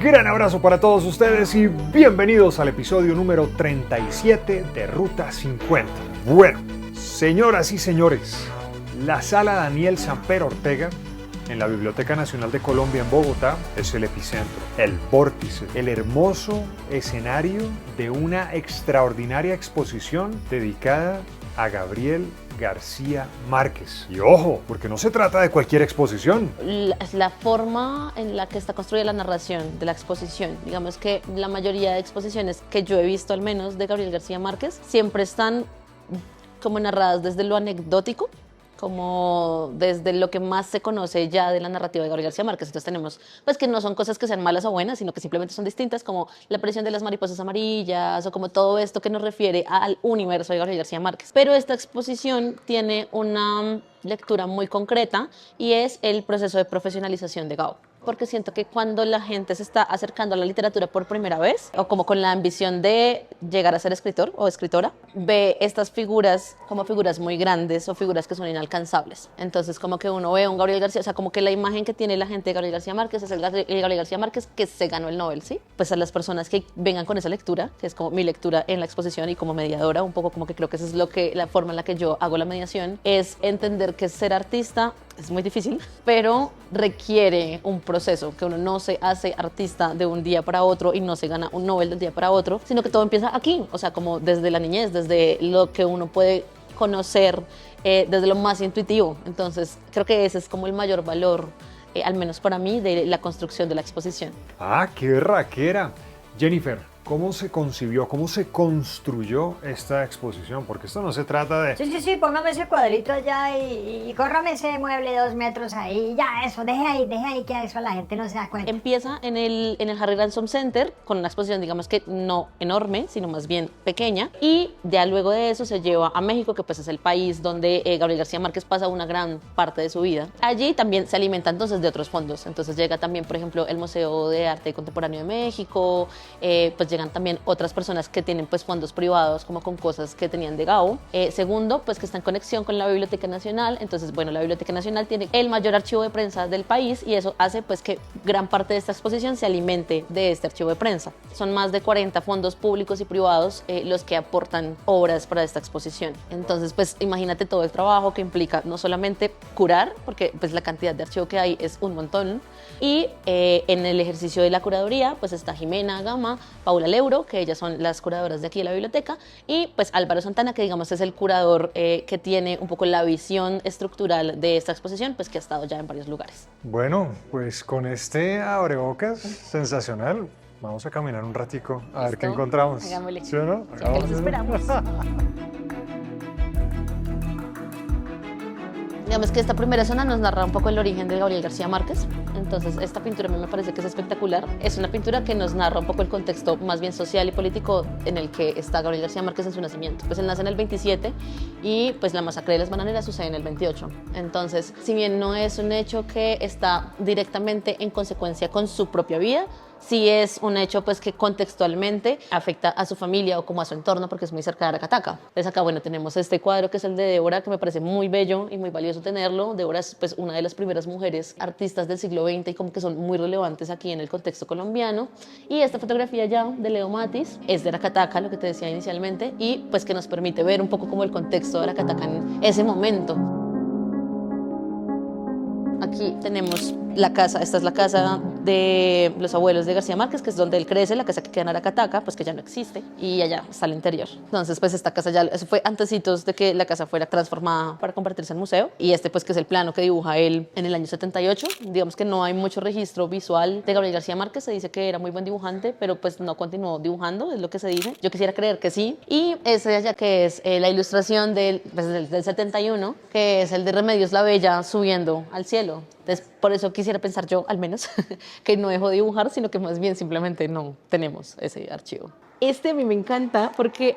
Gran abrazo para todos ustedes y bienvenidos al episodio número 37 de Ruta 50. Bueno, señoras y señores, la Sala Daniel Samper Ortega en la Biblioteca Nacional de Colombia en Bogotá es el epicentro, el vórtice, el hermoso escenario de una extraordinaria exposición dedicada a Gabriel García Márquez. Y ojo, porque no se trata de cualquier exposición. La forma en la que está construida la narración de la exposición, digamos que la mayoría de exposiciones que yo he visto al menos de Gabriel García Márquez siempre están como narradas desde lo anecdótico, como desde lo que más se conoce ya de la narrativa de Gabriel García Márquez. Entonces tenemos, pues que no son cosas que sean malas o buenas, sino que simplemente son distintas, como la aparición de las mariposas amarillas o como todo esto que nos refiere al universo de Gabriel García Márquez. Pero esta exposición tiene una lectura muy concreta y es el proceso de profesionalización de Gao. Porque siento que cuando la gente se está acercando a la literatura por primera vez, o como con la ambición de llegar a ser escritor o escritora, ve estas figuras como figuras muy grandes o figuras que son inalcanzables. Entonces como que uno ve a un Gabriel García, o sea, como que la imagen que tiene la gente de Gabriel García Márquez es el Gabriel García Márquez que se ganó el Nobel, ¿sí? Pues a las personas que vengan con esa lectura, que es como mi lectura en la exposición y como mediadora, un poco como que creo que esa es la forma en la que yo hago la mediación, es entender que ser artista es muy difícil, pero requiere un proceso, que uno no se hace artista de un día para otro y no se gana un Nobel del día para otro, sino que todo empieza aquí, o sea, como desde la niñez, desde lo que uno puede conocer, desde lo más intuitivo. Entonces, creo que ese es como el mayor valor, al menos para mí, de la construcción de la exposición. ¡Ah, qué raquera! Jennifer, ¿cómo se concibió, cómo se construyó esta exposición? Porque esto no se trata de... Sí, póngame ese cuadrito allá y córrame ese mueble 2 metros ahí, ya eso, deje ahí que eso la gente no se da cuenta. Empieza en el Harry Ransom Center con una exposición, digamos que no enorme, sino más bien pequeña, y ya luego de eso se lleva a México, que pues es el país donde Gabriel García Márquez pasa una gran parte de su vida. Allí también se alimenta entonces de otros fondos, entonces llega también, por ejemplo, el Museo de Arte Contemporáneo de México, pues llegan también otras personas que tienen pues fondos privados como con cosas que tenían de Gao. Segundo, pues que está en conexión con la Biblioteca Nacional, entonces bueno, la Biblioteca Nacional tiene el mayor archivo de prensa del país y eso hace pues que gran parte de esta exposición se alimente de este archivo de prensa. Son más de 40 fondos públicos y privados los que aportan obras para esta exposición. Entonces pues imagínate todo el trabajo que implica no solamente curar, porque pues la cantidad de archivo que hay es un montón, y en el ejercicio de la curaduría pues está Jimena Gama, Paula Leuro, que ellas son las curadoras de aquí de la biblioteca, y pues Álvaro Santana, que digamos es el curador que tiene un poco la visión estructural de esta exposición, pues que ha estado ya en varios lugares. Bueno, pues con este abrebocas sensacional, vamos a caminar un ratico a ver qué encontramos. Hagámosle. ¿Sí o no? Sí, que los esperamos. Digamos que esta primera zona nos narra un poco el origen de Gabriel García Márquez. Entonces, esta pintura a mí me parece que es espectacular. Es una pintura que nos narra un poco el contexto más bien social y político en el que está Gabriel García Márquez en su nacimiento. Pues él nace en el 27 y pues la masacre de las bananeras sucede en el 28. Entonces, si bien no es un hecho que está directamente en consecuencia con su propia vida, sí es un hecho pues que contextualmente afecta a su familia o como a su entorno porque es muy cerca de Aracataca. Entonces acá bueno tenemos este cuadro que es el de Débora, que me parece muy bello y muy valioso tenerlo. Débora es pues una de las primeras mujeres artistas del siglo XX y como que son muy relevantes aquí en el contexto colombiano. Y esta fotografía ya de Leo Matis es de Aracataca, lo que te decía inicialmente, y pues que nos permite ver un poco como el contexto de Aracataca en ese momento. Aquí tenemos la casa, esta es la casa de los abuelos de García Márquez, que es donde él crece, la casa que queda en Aracataca, pues que ya no existe, y allá está el interior. Entonces, pues esta casa ya, eso fue antecitos de que la casa fuera transformada para convertirse en museo, y este pues que es el plano que dibuja él en el año 78. Digamos que no hay mucho registro visual de Gabriel García Márquez, se dice que era muy buen dibujante, pero pues no continuó dibujando, es lo que se dice. Yo quisiera creer que sí. Y ese de allá que es la ilustración del 71, que es el de Remedios la Bella subiendo al cielo. Entonces, por eso quisiera pensar yo, al menos, que no dejo de dibujar, sino que más bien simplemente no tenemos ese archivo. Este a mí me encanta porque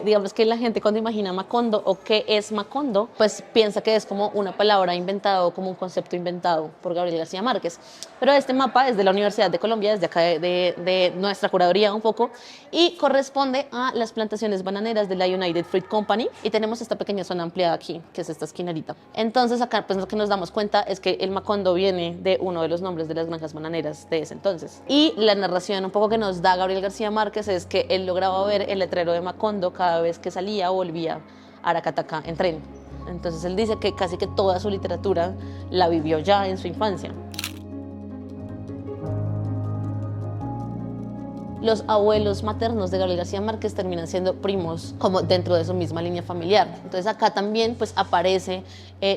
digamos que la gente cuando imagina Macondo o qué es Macondo, pues piensa que es como una palabra inventada o como un concepto inventado por Gabriel García Márquez. Pero este mapa es de la Universidad de Colombia, desde acá de nuestra curaduría un poco, y corresponde a las plantaciones bananeras de la United Fruit Company, y tenemos esta pequeña zona ampliada aquí, que es esta esquinarita. Entonces acá pues lo que nos damos cuenta es que el Macondo viene de uno de los nombres de las granjas bananeras de ese entonces. Y la narración un poco que nos da Gabriel García Márquez es que él lograba ver el letrero de Macondo cada vez que salía o volvía a Aracataca en tren. Entonces él dice que casi que toda su literatura la vivió ya en su infancia. Los abuelos maternos de Gabriel García Márquez terminan siendo primos como dentro de su misma línea familiar. Entonces acá también pues aparece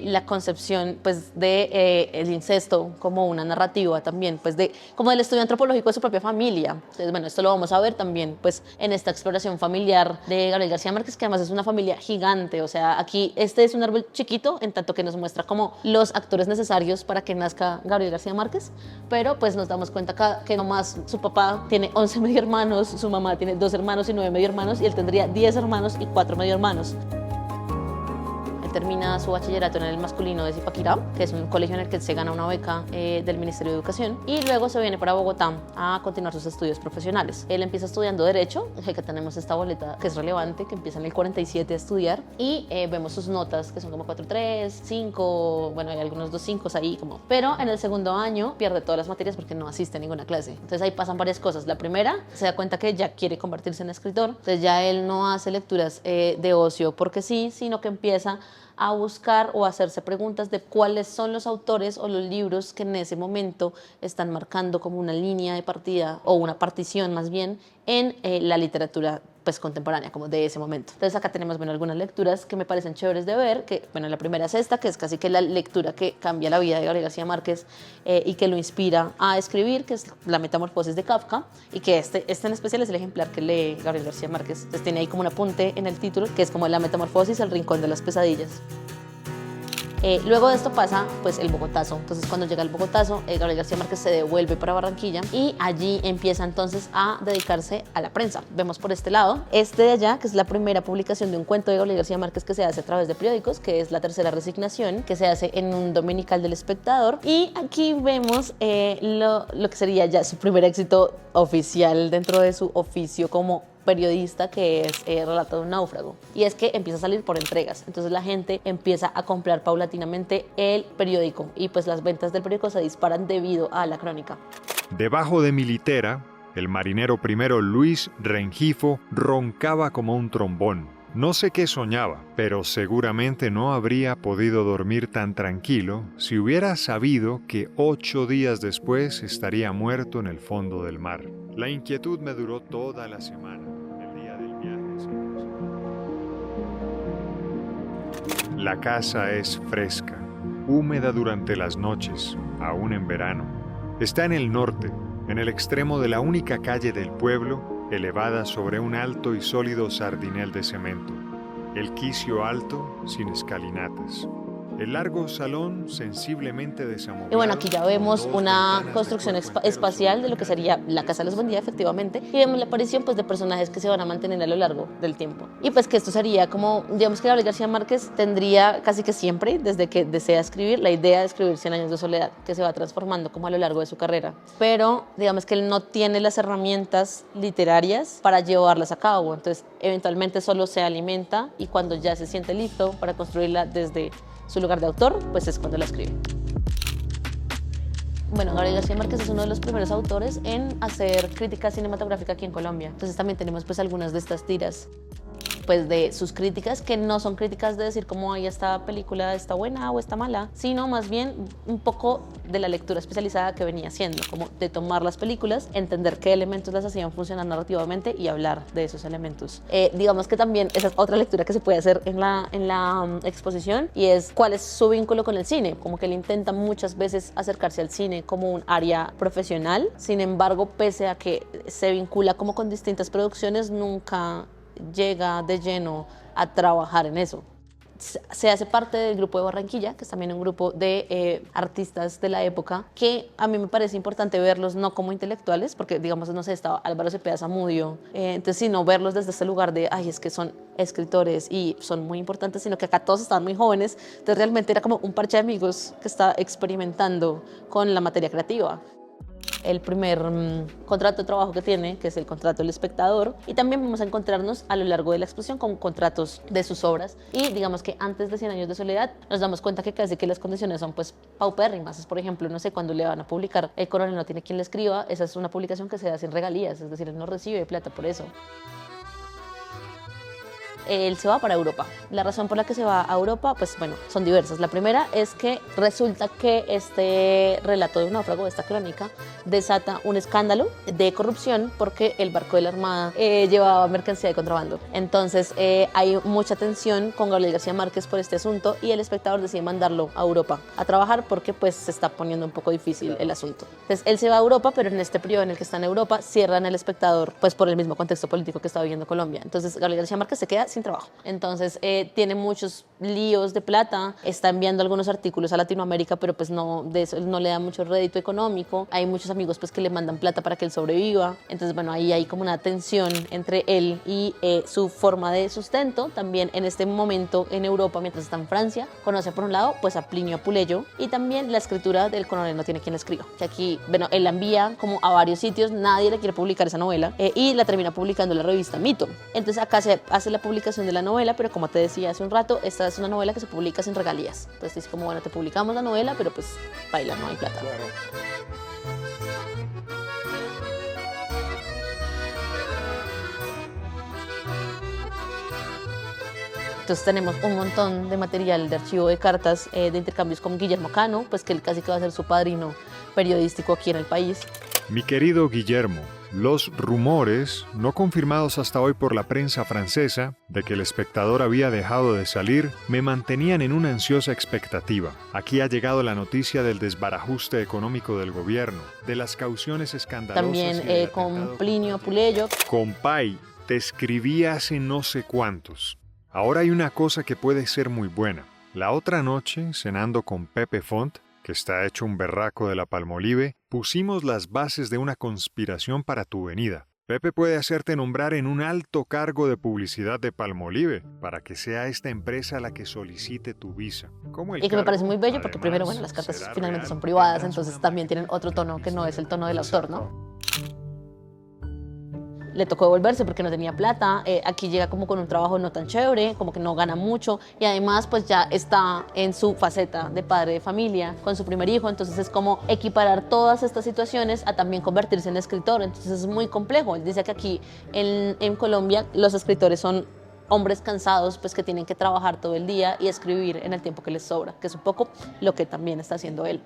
la concepción pues de el incesto como una narrativa también pues de como del estudio antropológico de su propia familia. Entonces bueno, esto lo vamos a ver también pues en esta exploración familiar de Gabriel García Márquez, que además es una familia gigante. O sea, aquí este es un árbol chiquito en tanto que nos muestra como los actores necesarios para que nazca Gabriel García Márquez, pero pues nos damos cuenta acá que nomás su papá tiene 11 medio hermanos, su mamá tiene 2 hermanos y 9 medio hermanos, y él tendría 10 hermanos y 4 medio hermanos. Termina su bachillerato en el masculino de Zipaquirá, que es un colegio en el que se gana una beca del Ministerio de Educación, y luego se viene para Bogotá a continuar sus estudios profesionales. Él empieza estudiando Derecho, que tenemos esta boleta que es relevante, que empieza en el 47 a estudiar, y vemos sus notas, que son como 4.3, 5, bueno, hay algunos 2.5 ahí como. Pero en el segundo año pierde todas las materias porque no asiste a ninguna clase. Entonces ahí pasan varias cosas. La primera, se da cuenta que ya quiere convertirse en escritor, entonces ya él no hace lecturas de ocio porque sí, sino que empieza a buscar o a hacerse preguntas de cuáles son los autores o los libros que en ese momento están marcando como una línea de partida o una partición más bien en la literatura pues contemporánea como de ese momento. Entonces acá tenemos bueno, algunas lecturas que me parecen chéveres de ver, que bueno, la primera es esta, que es casi que la lectura que cambia la vida de Gabriel García Márquez y que lo inspira a escribir, que es La Metamorfosis de Kafka, y que este en especial es el ejemplar que lee Gabriel García Márquez. Entonces tiene ahí como un apunte en el título, que es como La Metamorfosis, el rincón de las pesadillas. Luego de esto pasa pues el Bogotazo. Entonces cuando llega el Bogotazo, Gabriel García Márquez se devuelve para Barranquilla y allí empieza entonces a dedicarse a la prensa. Vemos por este lado, este de allá, que es la primera publicación de un cuento de Gabriel García Márquez que se hace a través de periódicos, que es La Tercera Resignación, que se hace en un dominical del Espectador. Y aquí vemos lo que sería ya su primer éxito oficial dentro de su oficio como periodista, que es Relato de un náufrago, y es que empieza a salir por entregas. Entonces la gente empieza a comprar paulatinamente el periódico y pues las ventas del periódico se disparan debido a la crónica. Debajo de mi litera, el marinero primero Luis Rengifo roncaba como un trombón. No sé qué soñaba, pero seguramente no habría podido dormir tan tranquilo si hubiera sabido que 8 días después estaría muerto en el fondo del mar. La inquietud me duró toda la semana. El día del viaje. La casa es fresca, húmeda durante las noches, aún en verano. Está en el norte, en el extremo de la única calle del pueblo, elevada sobre un alto y sólido sardinel de cemento. El quicio alto, sin escalinatas. El largo salón sensiblemente desamoblado. Y bueno, aquí ya vemos una construcción espacial de lo que sería la Casa de los Buendía, efectivamente, y vemos la aparición pues, de personajes que se van a mantener a lo largo del tiempo. Y pues que esto sería como, digamos que Gabriel García Márquez tendría casi que siempre, desde que desea escribir, la idea de escribir 100 años de soledad, que se va transformando como a lo largo de su carrera. Pero digamos que él no tiene las herramientas literarias para llevarlas a cabo, entonces eventualmente solo se alimenta y cuando ya se siente listo para construirla desde su lugar de autor, pues es cuando la escribe. Bueno, Gabriel García Márquez es uno de los primeros autores en hacer crítica cinematográfica aquí en Colombia. Entonces también tenemos pues algunas de estas tiras pues de sus críticas, que no son críticas de decir cómo ahí esta película está buena o está mala, sino más bien un poco de la lectura especializada que venía haciendo, como de tomar las películas, entender qué elementos las hacían funcionar narrativamente y hablar de esos elementos. Digamos que también esa es otra lectura que se puede hacer en la exposición, y es cuál es su vínculo con el cine, como que él intenta muchas veces acercarse al cine como un área profesional, sin embargo, pese a que se vincula como con distintas producciones, nunca llega de lleno a trabajar en eso. se hace parte del grupo de Barranquilla, que es también un grupo de artistas de la época, que a mí me parece importante verlos no como intelectuales, porque digamos, no sé, estaba Álvaro Cepeda Zamudio, entonces sino verlos desde este lugar de, ay, es que son escritores y son muy importantes, sino que acá todos estaban muy jóvenes, entonces realmente era como un parche de amigos que está experimentando con la materia creativa. El primer contrato de trabajo que tiene, que es el contrato del espectador, y también vamos a encontrarnos a lo largo de la exposición con contratos de sus obras, y digamos que antes de 100 años de soledad nos damos cuenta que casi que las condiciones son pues paupérrimas. Es, por ejemplo, no sé, cuando le van a publicar El coronel no tiene quien le escriba, esa es una publicación que se da sin regalías, es decir, él no recibe plata por eso. Él se va para Europa. La razón por la que se va a Europa, pues bueno, son diversas. La primera es que resulta que este relato de un náufrago, esta crónica, desata un escándalo de corrupción porque el barco de la Armada llevaba mercancía de contrabando. Entonces hay mucha tensión con Gabriel García Márquez por este asunto y el espectador decide mandarlo a Europa a trabajar porque pues se está poniendo un poco difícil el asunto. Entonces él se va a Europa, pero en este periodo en el que está en Europa cierran el espectador pues por el mismo contexto político que está viviendo Colombia. Entonces Gabriel García Márquez se queda sin trabajo. Entonces tiene muchos líos de plata, está enviando algunos artículos a Latinoamérica, pero pues no, de eso no le da mucho rédito económico. Hay muchos amigos pues que le mandan plata para que él sobreviva. Entonces bueno, ahí hay como una tensión entre él y su forma de sustento. También en este momento en Europa, mientras está en Francia, conoce por un lado pues a Plinio Apuleyo y también la escritura del coronel no tiene quien la escriba. Que aquí, bueno, él la envía como a varios sitios, nadie le quiere publicar esa novela y la termina publicando en la revista Mito. Entonces acá se hace la publicación de la novela, pero como te decía hace un rato, esta es una novela que se publica sin regalías. Entonces es como, bueno, te publicamos la novela, pero pues baila, no hay plata. Claro. Entonces tenemos un montón de material de archivo de cartas, de intercambios con Guillermo Cano, pues que él casi que va a ser su padrino periodístico aquí en el país. Mi querido Guillermo, los rumores, no confirmados hasta hoy por la prensa francesa, de que el espectador había dejado de salir, me mantenían en una ansiosa expectativa. Aquí ha llegado la noticia del desbarajuste económico del gobierno, de las cauciones escandalosas. También con Plinio Apuleyo. Compay, te escribí hace no sé cuántos. Ahora hay una cosa que puede ser muy buena. La otra noche, cenando con Pepe Font, que está hecho un berraco de la Palmolive, pusimos las bases de una conspiración para tu venida. Pepe puede hacerte nombrar en un alto cargo de publicidad de Palmolive, para que sea esta empresa la que solicite tu visa. Y que me parece muy bello porque primero, bueno, las cartas finalmente son privadas, entonces también tienen otro tono que no es el tono del autor, ¿no? Le tocó devolverse porque no tenía plata, aquí llega como con un trabajo no tan chévere, como que no gana mucho y además pues ya está en su faceta de padre de familia con su primer hijo, entonces es como equiparar todas estas situaciones a también convertirse en escritor, entonces es muy complejo. Él dice que aquí en Colombia los escritores son hombres cansados pues que tienen que trabajar todo el día y escribir en el tiempo que les sobra, que es un poco lo que también está haciendo él.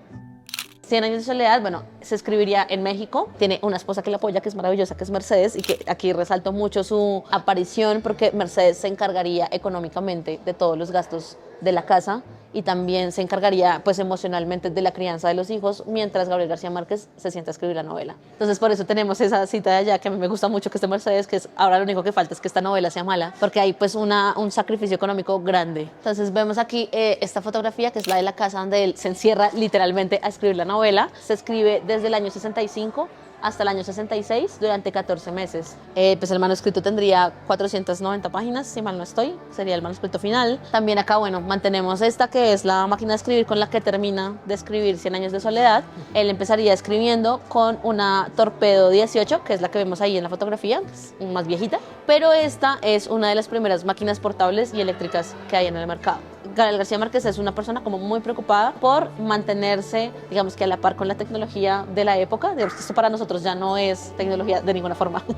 100 años de soledad, bueno, se escribiría en México, tiene una esposa que la apoya, que es maravillosa, que es Mercedes, y que aquí resalto mucho su aparición porque Mercedes se encargaría económicamente de todos los gastos de la casa y también se encargaría pues emocionalmente de la crianza de los hijos mientras Gabriel García Márquez se sienta a escribir la novela. Entonces por eso tenemos esa cita de allá que a mí me gusta mucho, que es de Mercedes, que es ahora lo único que falta es que esta novela sea mala porque hay pues un sacrificio económico grande. Entonces vemos aquí esta fotografía que es la de la casa donde él se encierra literalmente a escribir la novela. Se escribe desde el año 65 hasta el año 66 durante 14 meses. Pues el manuscrito tendría 490 páginas, si mal no estoy, sería el manuscrito final. También acá, bueno, mantenemos esta que es la máquina de escribir con la que termina de escribir 100 años de soledad. Él empezaría escribiendo con una Torpedo 18, que es la que vemos ahí en la fotografía, es más viejita, pero esta es una de las primeras máquinas portables y eléctricas que hay en el mercado. Gabriel García Márquez es una persona como muy preocupada por mantenerse, digamos que a la par con la tecnología de la época. Esto para nosotros ya no es tecnología de ninguna forma. Claro.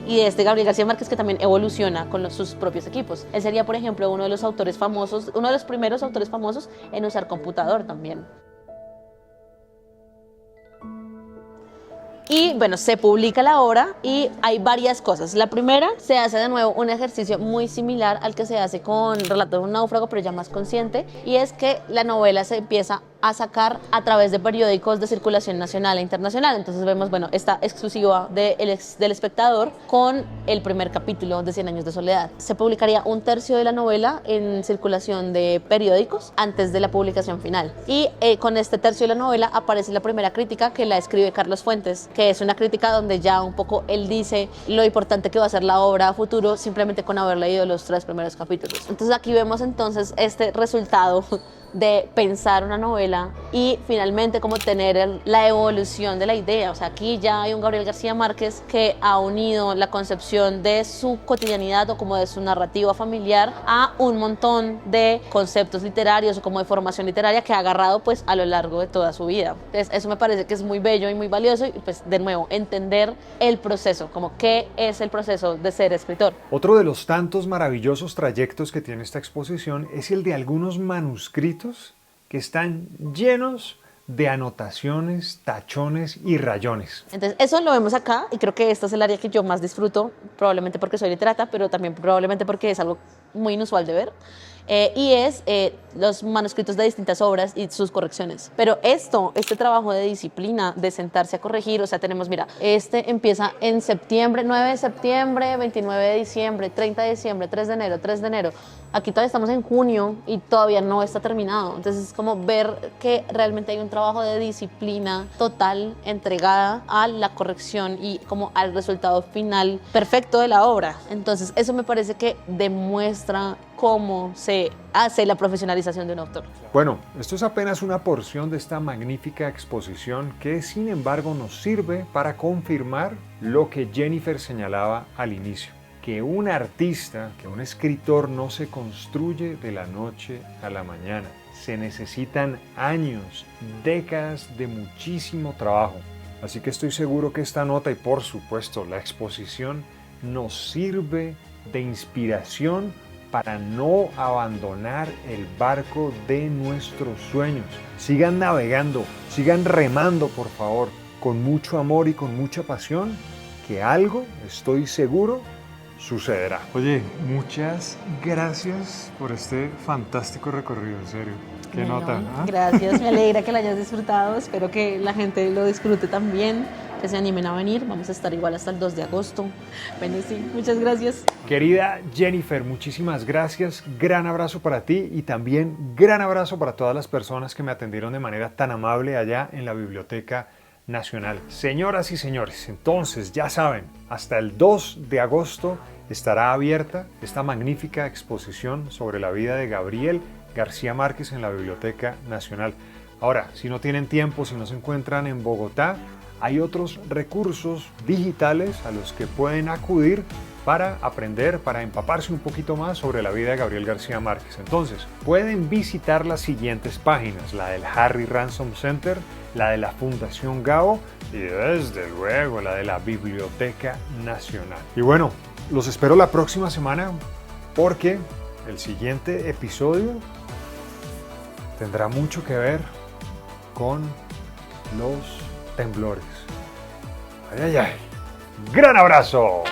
Y Gabriel García Márquez que también evoluciona con sus propios equipos. Él sería, por ejemplo, uno de los autores famosos, uno de los primeros autores famosos en usar computador también. Y bueno, se publica la obra y hay varias cosas. La primera, se hace de nuevo un ejercicio muy similar al que se hace con Relato de un náufrago, pero ya más consciente, y es que la novela se empieza a sacar a través de periódicos de circulación nacional e internacional. Entonces vemos, bueno, esta exclusiva del Espectador con el primer capítulo de 100 años de soledad. Se publicaría un tercio de la novela en circulación de periódicos antes de la publicación final. Y con este tercio de la novela aparece la primera crítica, que la escribe Carlos Fuentes, que es una crítica donde ya un poco él dice lo importante que va a ser la obra a futuro simplemente con haber leído los 3 primeros capítulos. Entonces aquí vemos entonces este resultado de pensar una novela y finalmente como tener la evolución de la idea. O sea, aquí ya hay un Gabriel García Márquez que ha unido la concepción de su cotidianidad o como de su narrativa familiar a un montón de conceptos literarios o como de formación literaria que ha agarrado pues a lo largo de toda su vida. Entonces eso me parece que es muy bello y muy valioso y pues de nuevo entender el proceso, como qué es el proceso de ser escritor. Otro de los tantos maravillosos trayectos que tiene esta exposición es el de algunos manuscritos que están llenos de anotaciones, tachones y rayones. Entonces eso lo vemos acá y creo que esta es el área que yo más disfruto, probablemente porque soy literata, pero también probablemente porque es algo muy inusual de ver. Y es los manuscritos de distintas obras y sus correcciones. Pero este trabajo de disciplina, de sentarse a corregir, o sea, tenemos, mira, empieza en septiembre, 9 de septiembre, 29 de diciembre, 30 de diciembre, 3 de enero, 3 de enero. Aquí todavía estamos en junio y todavía no está terminado. Entonces es como ver que realmente hay un trabajo de disciplina total entregada a la corrección y como al resultado final perfecto de la obra. Entonces eso me parece que demuestra cómo se hace la profesionalización de un autor. Bueno, esto es apenas una porción de esta magnífica exposición que sin embargo nos sirve para confirmar lo que Jennifer señalaba al inicio, que un artista, que un escritor no se construye de la noche a la mañana. Se necesitan años, décadas de muchísimo trabajo. Así que estoy seguro que esta nota y por supuesto la exposición nos sirve de inspiración para no abandonar el barco de nuestros sueños. Sigan navegando, sigan remando, por favor, con mucho amor y con mucha pasión, que algo, estoy seguro, sucederá. Oye, muchas gracias por este fantástico recorrido, en serio. ¿Qué Bueno, nota? ¿Ah? Gracias, me alegra que la hayas disfrutado. Espero que la gente lo disfrute también, que se animen a venir. Vamos a estar igual hasta el 2 de agosto. Bueno, sí, muchas gracias. Querida Jennifer, muchísimas gracias. Gran abrazo para ti y también gran abrazo para todas las personas que me atendieron de manera tan amable allá en la Biblioteca Nacional. Señoras y señores, entonces ya saben, hasta el 2 de agosto estará abierta esta magnífica exposición sobre la vida de Gabriel García Márquez en la Biblioteca Nacional. Ahora, si no tienen tiempo, si no se encuentran en Bogotá, hay otros recursos digitales a los que pueden acudir para aprender, para empaparse un poquito más sobre la vida de Gabriel García Márquez. Entonces, pueden visitar las siguientes páginas, la del Harry Ransom Center, la de la Fundación Gao y desde luego la de la Biblioteca Nacional. Y bueno, los espero la próxima semana porque el siguiente episodio tendrá mucho que ver con los temblores. ¡Ay, ay, ay! ¡Gran abrazo!